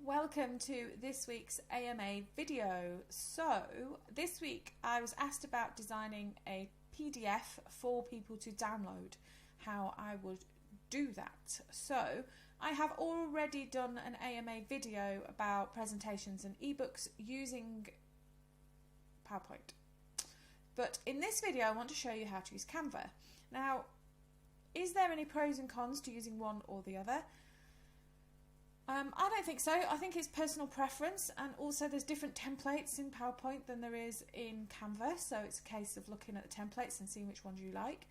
Welcome to this week's AMA video. So this week I was asked about designing a PDF for people to download, how I would do that. So I have already done an AMA video about presentations and ebooks using PowerPoint. But in this video I want to show you how to use Canva. Now, is there any pros and cons to using one or the other? I don't think so. I think it's personal preference, and also there's different templates in PowerPoint than there is in Canva, so it's a case of looking at the templates and seeing which ones you like.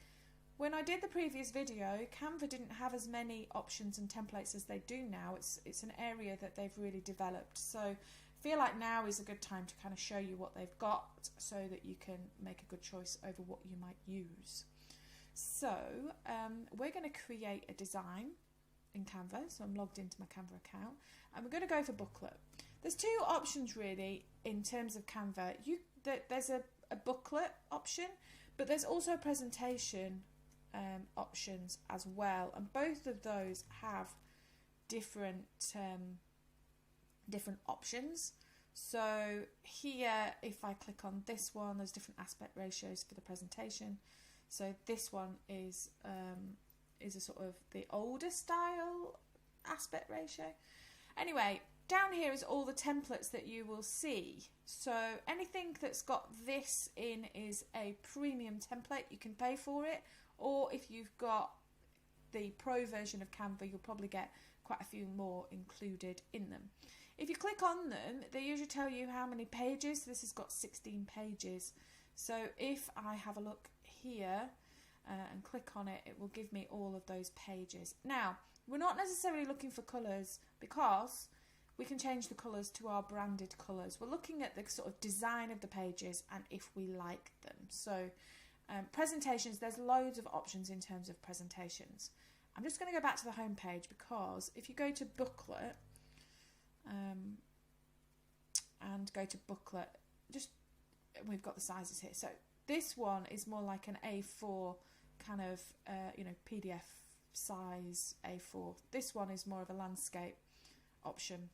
When I did the previous video, Canva didn't have as many options and templates as they do now. It's an area that they've really developed, so I feel like now is a good time to kind of show you what they've got so that you can make a good choice over what you might use. So we're going to create a design in Canva, so I'm logged into my Canva account, and we're going to go for booklet. There's two options really in terms of Canva. There's a booklet option, but there's also a presentation options as well, and both of those have different options. So here, if I click on this one, there's different aspect ratios for the presentation. So this one is a sort of the older style aspect ratio. Anyway, down here is all the templates that you will see. So anything that's got this in is a premium template. You can pay for it, or if you've got the pro version of Canva, you'll probably get quite a few more included in them. If you click on them, they usually tell you how many pages. This has got 16 pages. So if I have a look here and click on it, it will give me all of those pages. Now, we're not necessarily looking for colours because we can change the colours to our branded colours. We're looking at the sort of design of the pages and if we like them. So presentations, there's loads of options in terms of presentations. I'm just going to go back to the home page, because if you go to booklet and go to booklet, we've got the sizes here. So this one is more like an A4 kind of, PDF size A4. This one is more of a landscape option.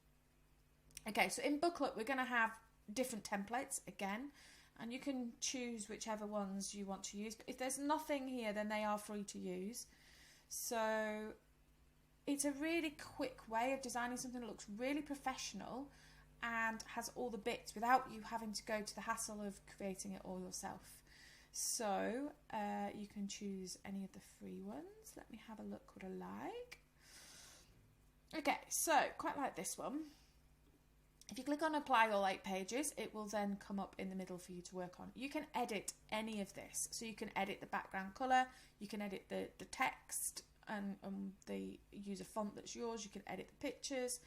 Okay, so in booklet we're going to have different templates again, and you can choose whichever ones you want to use. But if there's nothing here, then they are free to use. So it's a really quick way of designing something that looks really professional and has all the bits without you having to go to the hassle of creating it all yourself. So you can choose any of the free ones. Let me have a look what I like. Okay, so quite like this one. If you click on apply all 8 pages, it will then come up in the middle for you to work on. You can edit any of this. So you can edit the background colour, you can edit the text and use a font that's yours, you can edit the pictures.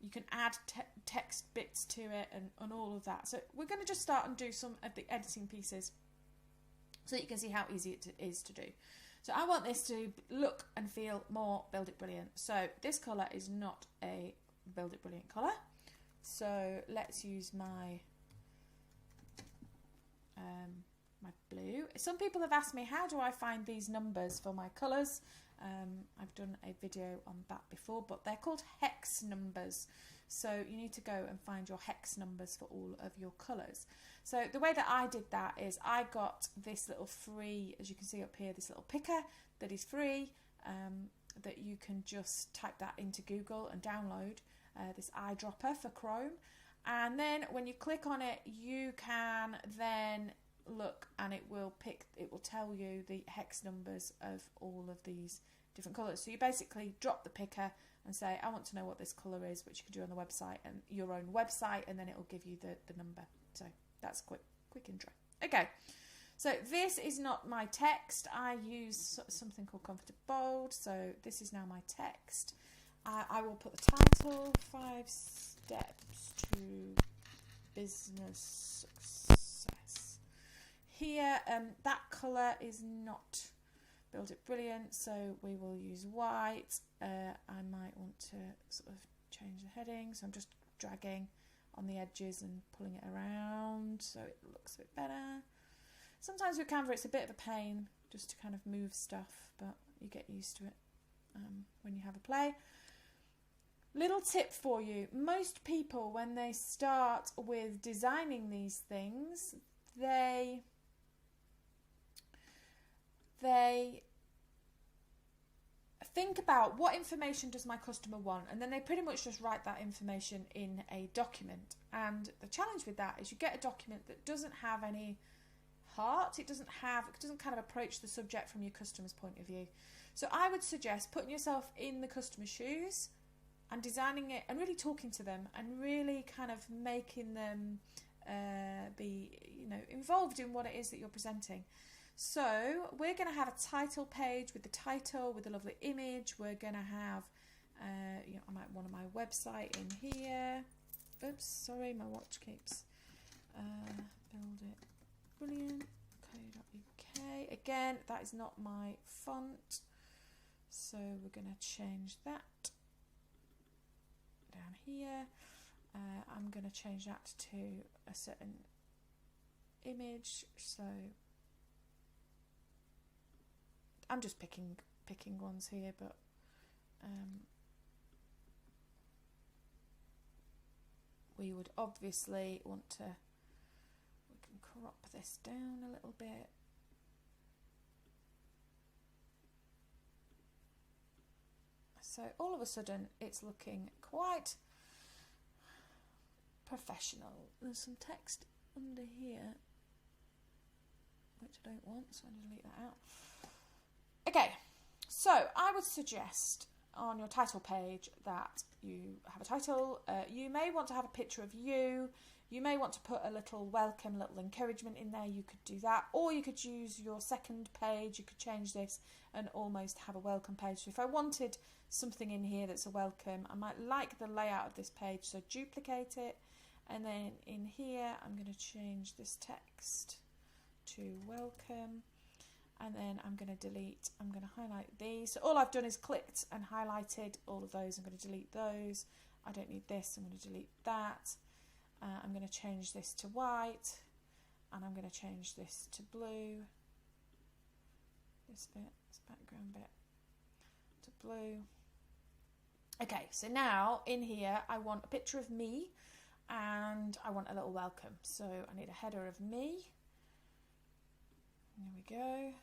You can add text bits to it and all of that. So we're going to just start and do some of the editing pieces so that you can see how easy it is to do. So I want this to look and feel more Build It Brilliant. So this colour is not a Build It Brilliant colour. So let's use my my blue. Some people have asked me, how do I find these numbers for my colours? I've done a video on that before, but they're called hex numbers. So you need to go and find your hex numbers for all of your colours. So the way that I did that is I got this little free, as you can see up here, this little picker that is free, that you can just type that into Google and download, this eyedropper for Chrome. And then when you click on it, you can then look and it will tell you the hex numbers of all of these different colours. So you basically drop the picker and say, I want to know what this colour is, which you can do on the website and your own website, and then it will give you the number. So that's quick intro. Okay, so this is not my text. I use something called Comforted Bold. So this is now my text. I will put the title, 5 Steps to Business Success. Here, that colour is not Build It Brilliant, so we will use white. I might want to sort of change the heading, so I'm just dragging on the edges and pulling it around so it looks a bit better. Sometimes with Canva it's a bit of a pain just to kind of move stuff, but you get used to it when you have a play. Little tip for you. Most people, when they start with designing these things, they think about what information does my customer want, and then they pretty much just write that information in a document. And the challenge with that is you get a document that doesn't have any heart. It doesn't kind of approach the subject from your customer's point of view. So I would suggest putting yourself in the customer's shoes and designing it and really talking to them and really kind of making them be, involved in what it is that you're presenting. So we're going to have a title page with the title, with a lovely image. We're going to have, I might want my website in here. Oops, sorry, my watch keeps build it. Brilliant. .co.uk. Again, that is not my font, so we're going to change that down here. I'm going to change that to a certain image, so I'm just picking ones here, but we would obviously want to, we can crop this down a little bit. So all of a sudden it's looking quite professional. There's some text under here which I don't want, so I'm going to delete that out. Okay, so I would suggest on your title page that you have a title. You may want to have a picture of you. You may want to put a little welcome, little encouragement in there. You could do that, or you could use your second page. You could change this and almost have a welcome page. So if I wanted something in here that's a welcome, I might like the layout of this page, so duplicate it, and then in here I'm going to change this text to welcome. And then I'm going to delete, I'm going to highlight these. So all I've done is clicked and highlighted all of those. I'm going to delete those. I don't need this, I'm going to delete that. I'm going to change this to white. And I'm going to change this to blue. This background bit to blue. Okay, so now in here I want a picture of me and I want a little welcome. So I need a header of me. There we go.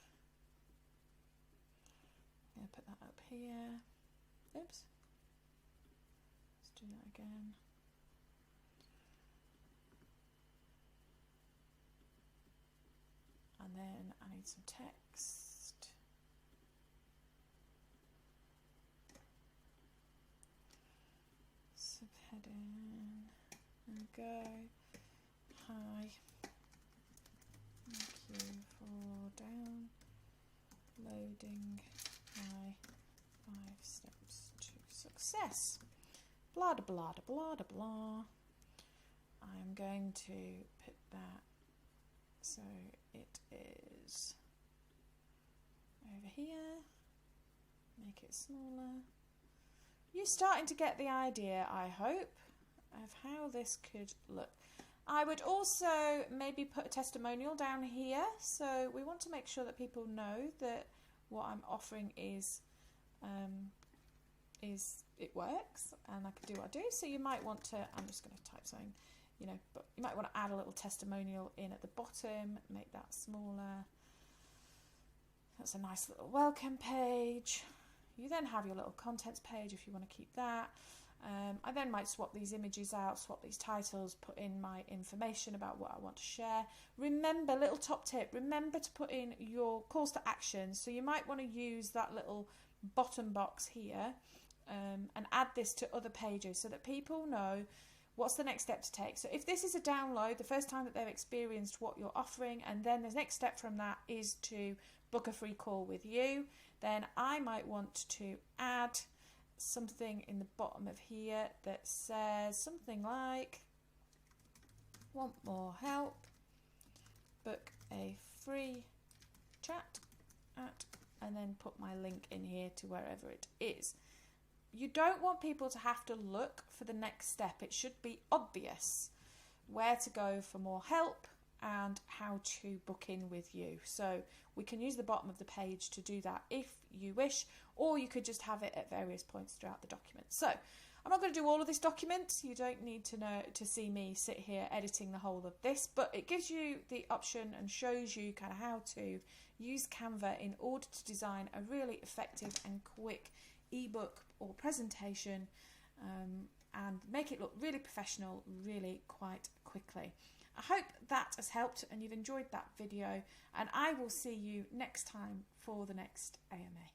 I'm going to put that up here. Oops. Let's do that again. And then I need some text. Subheading. There we go. Hi. Thank you for downloading my 5 steps to success. Blah da blah da blah da blah. I'm going to put that so it is over here. Make it smaller. You're starting to get the idea, I hope, of how this could look. I would also maybe put a testimonial down here. So we want to make sure that people know that what I'm offering is it works and I can do what I do. So you might want to, I'm just going to type something, but you might want to add a little testimonial in at the bottom, make that smaller. That's a nice little welcome page. You then have your little contents page if you want to keep that. I then might swap these images out, swap these titles, put in my information about what I want to share. Remember, little top tip, remember to put in your calls to action. So you might want to use that little bottom box here and add this to other pages so that people know what's the next step to take. So if this is a download, the first time that they've experienced what you're offering, and then the next step from that is to book a free call with you, then I might want to add something in the bottom of here that says something like, want more help, book a free chat at, and then put my link in here to wherever it is. You don't want people to have to look for the next step. It should be obvious where to go for more help and how to book in with you. So we can use the bottom of the page to do that if you wish, or you could just have it at various points throughout the document. So I'm not going to do all of this document. You don't need to see me sit here editing the whole of this, but it gives you the option and shows you kind of how to use Canva in order to design a really effective and quick ebook or presentation, and make it look really professional really quite quickly. I hope that has helped and you've enjoyed that video, and I will see you next time for the next AMA.